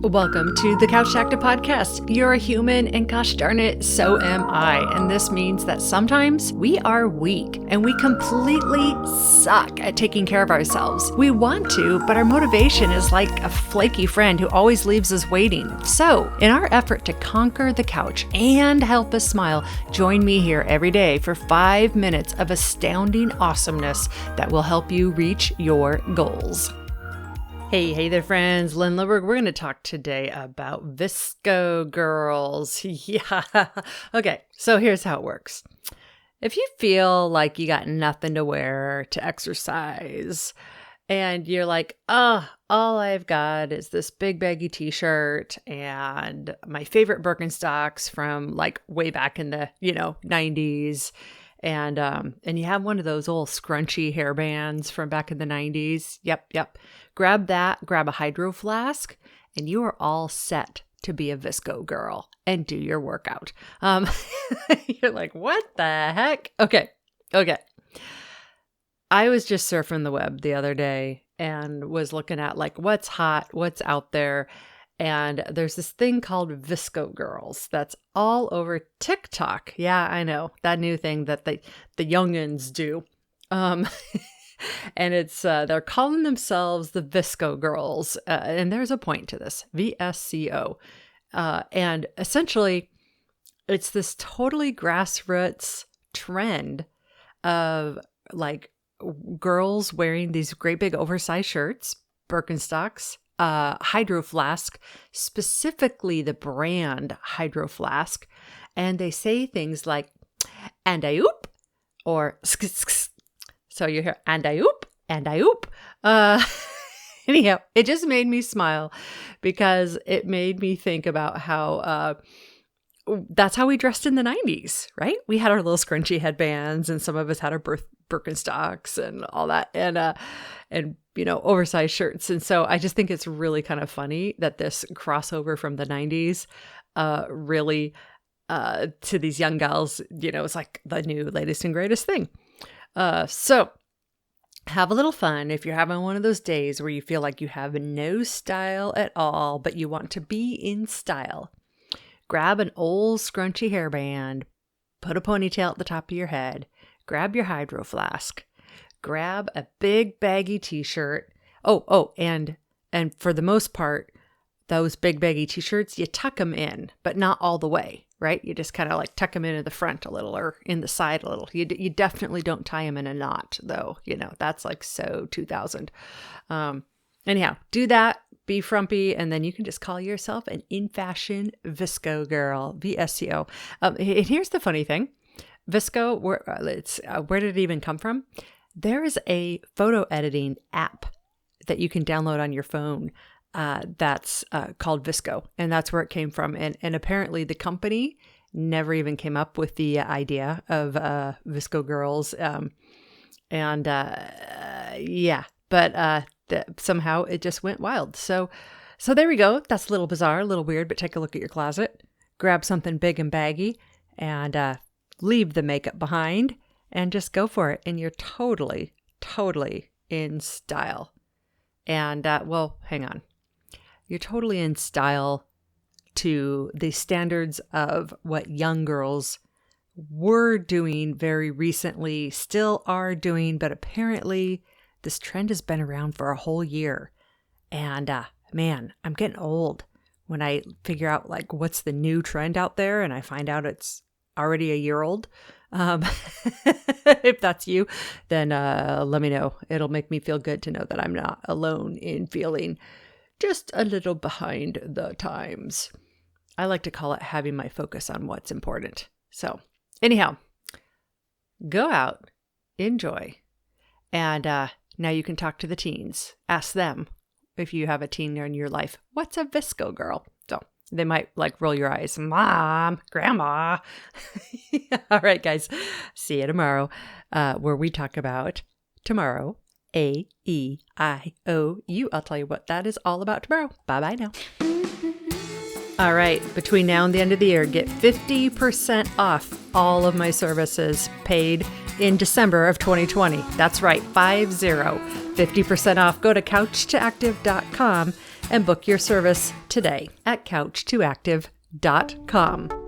Welcome to the Couch to Active podcast. You're a human, and gosh darn it, so am I. And this means that sometimes we are weak and we completely suck at taking care of ourselves. We want to, but our motivation is like a flaky friend who always leaves us waiting. So, in our effort to conquer the couch and help us smile, join me here every day for 5 minutes of astounding awesomeness that will help you reach your goals. Hey there, friends. Lynn Lilberg. We're going to talk today about VSCO girls. Yeah. Okay, so here's how it works. If you feel like you got nothing to wear to exercise and you're like, all I've got is this big baggy t-shirt and my favorite Birkenstocks from like way back in the, 90s. And you have one of those old scrunchy hairbands from back in the 90s. Yep. Grab that, grab a hydro flask, and you are all set to be a VSCO girl and do your workout. You're like, what the heck? Okay. I was just surfing the web the other day and was looking at like what's hot, what's out there. And there's this thing called VSCO girls that's all over TikTok. Yeah, I know, that new thing that the youngins do. And it's they're calling themselves the VSCO girls. And there's a point to this, VSCO. And essentially, it's this totally grassroots trend of like girls wearing these great big oversized shirts, Birkenstocks, hydro flask, specifically the brand Hydro Flask, and they say things like "and I oop" or "sk." So you hear "and I oop," "and I oop." Anyhow, it just made me smile because it made me think about how that's how we dressed in the 90s, right? We had our little scrunchy headbands, and some of us had our Birkenstocks and all that, and oversized shirts. And so I just think it's really kind of funny that this crossover from the 90s really to these young gals, it's like the new latest and greatest thing. So have a little fun if you're having one of those days where you feel like you have no style at all, but you want to be in style. Grab an old scrunchy hairband, put a ponytail at the top of your head, grab your hydro flask, grab a big baggy t-shirt. And for the most part, those big baggy t-shirts, you tuck them in, but not all the way, right? You just kind of like tuck them into the front a little or in the side a little. You definitely don't tie them in a knot, though. That's like so 2000. Anyhow, do that. Be frumpy, and then you can just call yourself an in-fashion VSCO girl, VSCO. And here's the funny thing. VSCO, where did it even come from? There is a photo editing app that you can download on your phone that's called VSCO, and that's where it came from. And apparently the company never even came up with the idea of VSCO girls. But somehow it just went wild. So there we go. That's a little bizarre, a little weird, but take a look at your closet. Grab something big and baggy and leave the makeup behind and just go for it. And you're totally in style. And, hang on. You're totally in style to the standards of what young girls were doing very recently, still are doing, but apparently this trend has been around for a whole year. And man, I'm getting old when I figure out like what's the new trend out there and I find out it's already a year old. If that's you, then let me know. It'll make me feel good to know that I'm not alone in feeling just a little behind the times. I like to call it having my focus on what's important. So anyhow, go out, enjoy, and now you can talk to the teens. Ask them, if you have a teen in your life, what's a VSCO girl? So they might like roll your eyes. Mom, grandma. All right, guys. See you tomorrow, where we talk about tomorrow. AEIOU. I'll tell you what that is all about tomorrow. Bye-bye now. All right. Between now and the end of the year, get 50% off all of my services paid in December of 2020. That's right. 50% off. Go to couchtoactive.com and book your service today at couch2active.com.